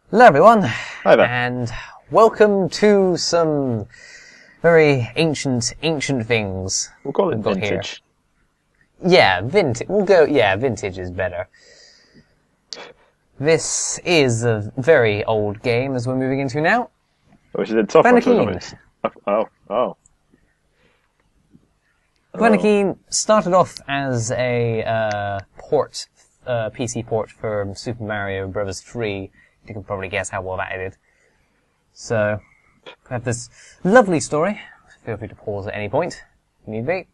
Hello everyone, Hi there. and welcome to some very ancient things. We'll call it we've got vintage. Here. Yeah, vintage. We'll go, yeah, vintage is better. This is a very old game as we're moving into now. Which is a tough one to Keen. notice. Oh. Keen started off as a PC port for Super Mario Bros. 3. You can probably guess how well that did. So, we have this lovely story. Feel free to pause at any point, if need be.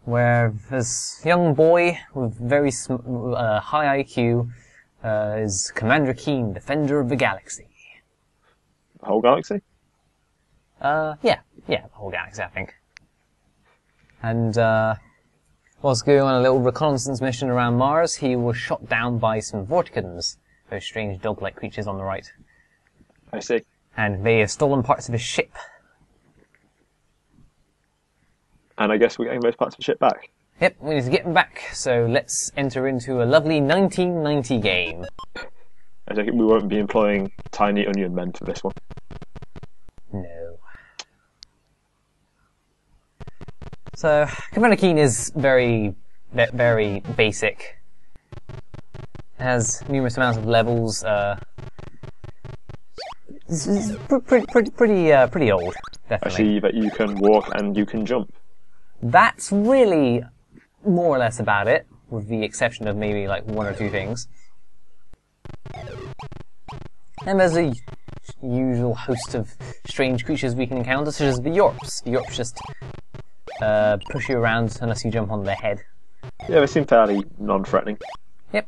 Where this young boy with very high IQ is Commander Keen, Defender of the Galaxy. The whole galaxy? Yeah, the whole galaxy, I think. And, whilst going on a little reconnaissance mission around Mars, he was shot down by some Vorticans, those strange dog-like creatures on the right. I see. And they have stolen parts of his ship. And I guess we're getting those parts of the ship back. Yep, we need to get them back, so let's enter into a lovely 1990 game. I think we won't be employing tiny onion men for this one. No. So, Commander Keen is very basic. It has numerous amounts of levels. It's pretty old, definitely. I see that you can walk and you can jump. That's really more or less about it, with the exception of maybe like one or two things. And there's a usual host of strange creatures we can encounter, such as the Yorps. The Yorps just push you around unless you jump on their head. Yeah, they seem fairly non-threatening. Yep.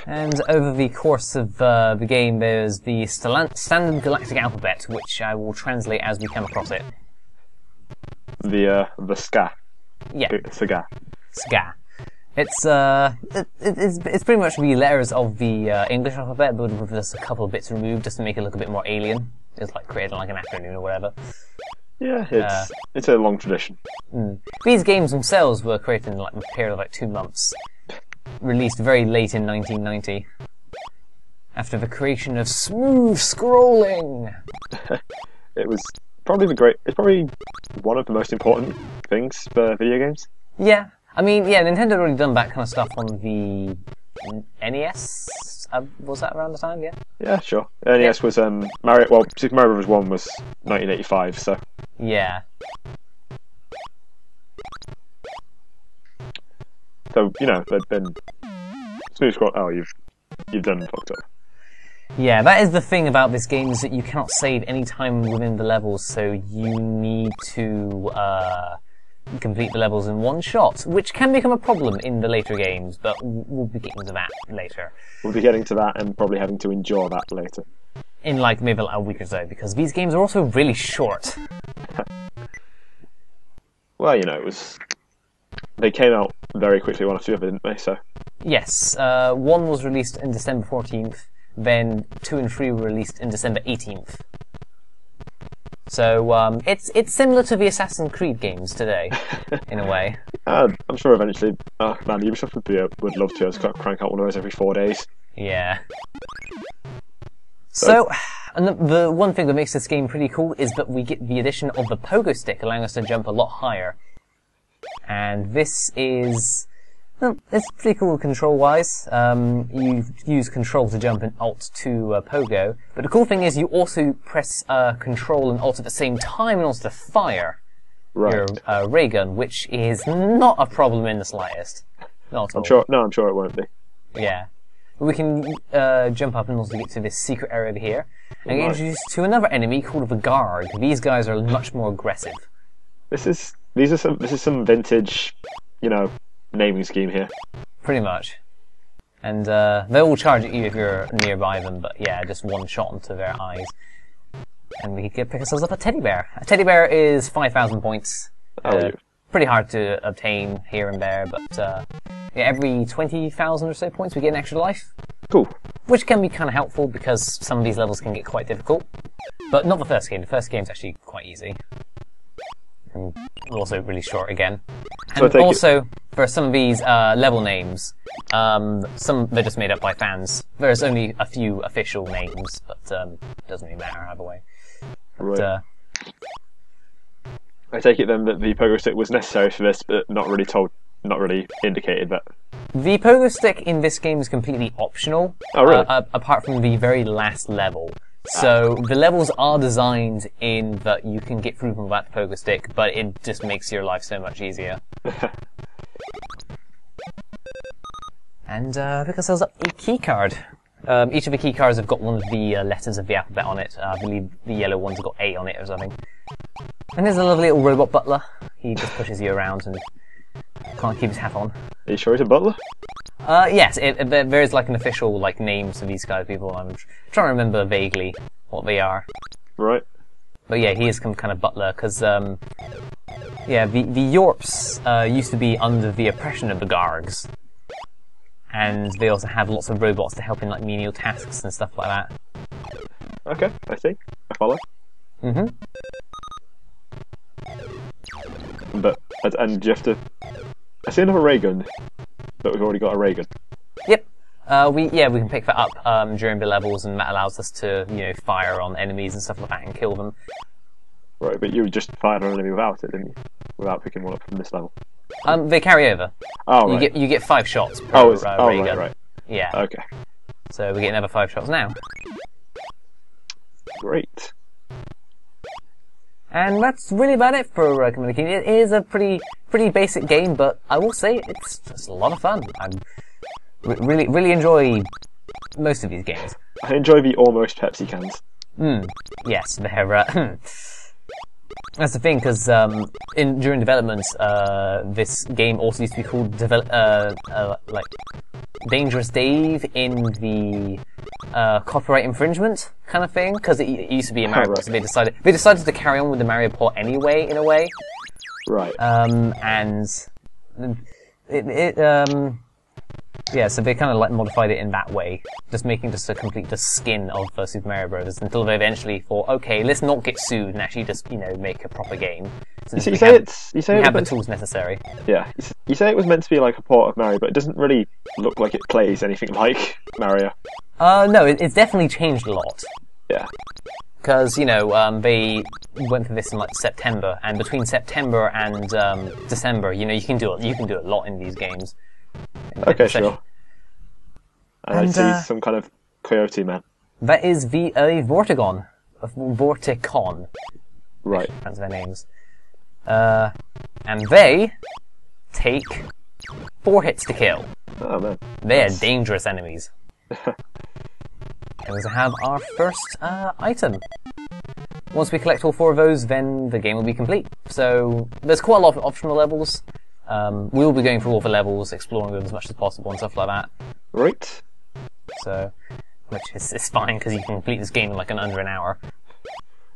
And over the course of the game, there's the standard galactic alphabet, which I will translate as we come across it. The ska. Yeah. Saga. Ska. It's pretty much the letters of the English alphabet, but with just a couple of bits removed, just to make it look a bit more alien. It's like created like an afternoon or whatever. Yeah, it's a long tradition. These games themselves were created in like a period of like 2 months. Released very late in 1990. After the creation of smooth scrolling. It's probably one of the most important things for video games. Yeah. I mean, yeah, Nintendo had already done that kind of stuff on the NES. Was that around the time? Yeah. Yeah, sure. NES was Mario. Well, Super Mario Bros. 1 was 1985, so. Yeah. So they've been smooth scroll. Oh, you've done fucked up. Yeah, that is the thing about this game, is that you cannot save any time within the levels, so you need to complete the levels in one shot, which can become a problem in the later games, but we'll be getting to that later. We'll be getting to that and probably having to endure that later. In like maybe a week or so, because these games are also really short. Well, they came out very quickly, one after the other, didn't they? So. Yes, 1 was released in December 14th, then 2 and 3 were released in December 18th. So, it's similar to the Assassin's Creed games today, in a way. I'm sure eventually, Ubisoft would love to just crank out one of those every 4 days. Yeah. So, and the one thing that makes this game pretty cool is that we get the addition of the Pogo stick, allowing us to jump a lot higher. And this is... well, it's pretty cool control-wise. You use control to jump and alt to Pogo. But the cool thing is you also press control and alt at the same time in order to fire your ray gun, which is not a problem in the slightest. Not at all. I'm sure it won't be. Yeah. We can jump up and also get to this secret area over here. And get introduced to another enemy called the Guard. These guys are much more aggressive. This is some vintage, naming scheme here. Pretty much. And they'll charge at you if you're nearby them, but yeah, just one shot into their eyes. And we can pick ourselves up a teddy bear. A teddy bear is 5,000 points. Pretty hard to obtain here and there, but every 20,000 or so points we get an extra life. Cool. Which can be kind of helpful because some of these levels can get quite difficult. But not the first game. The first game's actually quite easy. and also really short again. So I And take also, for some of these level names, some they're just made up by fans. There's only a few official names, but it doesn't really matter either way. Right. But, I take it then that the pogo stick was necessary for this, but not really indicated that. the pogo stick in this game is completely optional. Oh, really? Apart from the very last level. So the levels are designed in that you can get through them without the pogo stick, but it just makes your life so much easier. And pick ourselves up a key card. Each of the key cards have got one of the letters of the alphabet on it. I believe the yellow one's got A on it or something. And there's a lovely little robot butler. He just pushes you around and can't keep his hat on. Are you sure he's a butler? Yes, there is like an official like names for these kind of people. I'm trying to remember vaguely what they are. Right. But yeah, he is some kind of butler because yeah, the Yorps used to be under the oppression of the Gargs, and they also have lots of robots to help in like menial tasks and stuff like that. Okay, I see. I follow. Mhm. But and do you have to? I see another ray gun, but we've already got a ray gun. Yep. We can pick that up during the levels, and that allows us to fire on enemies and stuff like that and kill them. Right, but you just fired on an enemy without it, didn't you? Without picking one up from this level. They carry over. Oh, right. You get 5 shots per ray gun. Right. Yeah. Okay. So we get another 5 shots now. Great. And that's really about it for Commander Keen. It is a pretty basic game, but I will say it's just a lot of fun. I really enjoy most of these games. I enjoy the almost Pepsi cans. Yes, they're. That's the thing, because during development, this game also used to be called like Dangerous Dave in the copyright infringement kind of thing, because it used to be a Mario Bros. So they decided to carry on with the Mario port anyway, in a way. Right. And yeah, so they kind of like modified it in that way, just making just a complete skin of Super Mario Bros. Until they eventually thought, okay, let's not get sued and actually just make a proper game. You say we have the tools necessary. Yeah, you say it was meant to be like a port of Mario, but it doesn't really look like it plays anything like Mario. No, it's definitely changed a lot. Yeah. Because they went through this in like September, and between September and December, you can do a lot in these games. Okay, sure. And I see some kind of coyote man. That is Vorticon. Vorticon. Right. That's their names. And they take 4 hits to kill. Oh, man. They are dangerous enemies. And we have our first item. Once we collect all 4 of those, then the game will be complete. So there's quite a lot of optional levels. We will be going through all the levels, exploring them as much as possible and stuff like that. Right. So, which is fine, because you can complete this game in like under an hour.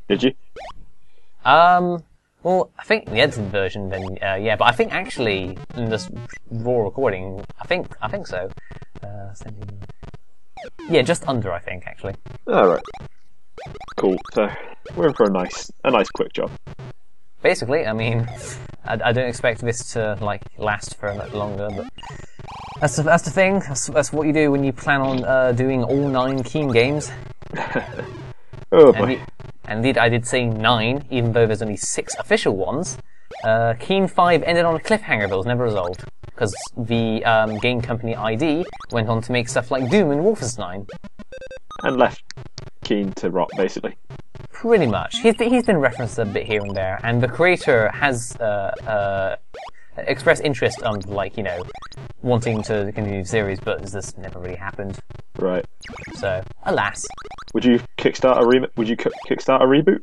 Did you? Well, I think the edited version, then, yeah, but I think actually, in this raw recording, I think so. Yeah, just under, I think, actually. Alright. Cool, so, we're in for a nice quick job. Basically, I mean, I don't expect this to, like, last for much longer, but that's the thing. That's what you do when you plan on doing all 9 Keen games. Oh boy. And indeed, I did say 9, even though there's only 6 official ones. Keen 5 ended on a cliffhanger that was never resolved, because the game company ID went on to make stuff like Doom and Wolfenstein. And left Keen to rot, basically. Pretty much. He's been referenced a bit here and there, and the creator has expressed interest on, wanting to continue the series, but this never really happened. Right. So, alas. Would you kickstart a reboot?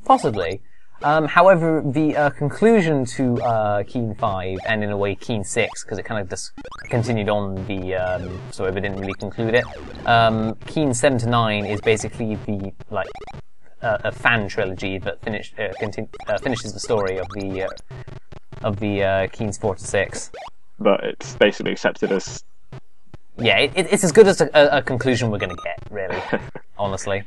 Possibly. However, the conclusion to Keen 5, and in a way Keen 6, because it kind of just continued on the story but didn't really conclude it, Keen 7 to 9 is basically the, a fan trilogy that finishes the story of the Keens 4 to 6. But it's basically accepted as... Yeah, it's as good as a conclusion we're going to get, really, honestly.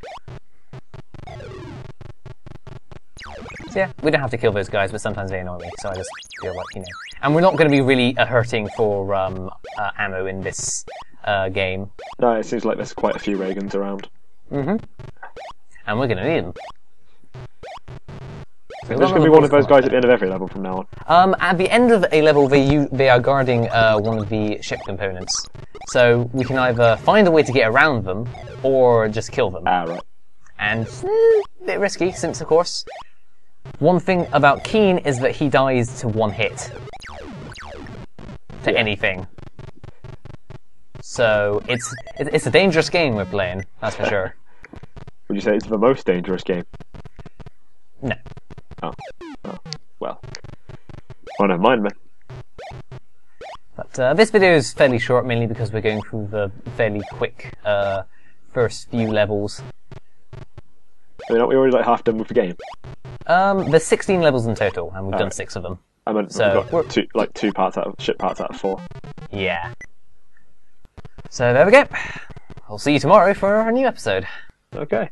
So yeah, we don't have to kill those guys, but sometimes they annoy me, so I just feel like, And we're not going to be really hurting for ammo in this game. No, it seems like there's quite a few ray guns around. Mm-hmm. And we're going to need them. So there's going to be one of those guys at the end of every level from now on. At the end of a level, they are guarding one of the ship components. So we can either find a way to get around them, or just kill them. Ah, right. And a bit risky, since, of course, one thing about Keen is that he dies to one hit. To anything. So it's a dangerous game we're playing, that's for sure. Would you say it's the most dangerous game? No. Oh, well. Well, never mind, man. But this video is fairly short, mainly because we're going through the fairly quick first few levels. I mean, aren't we already like half done with the game? There's 16 levels in total, and we've done 6 of them. I meant So we've got two parts out of ship parts out of 4. Yeah. So there we go. I'll see you tomorrow for a new episode. Okay.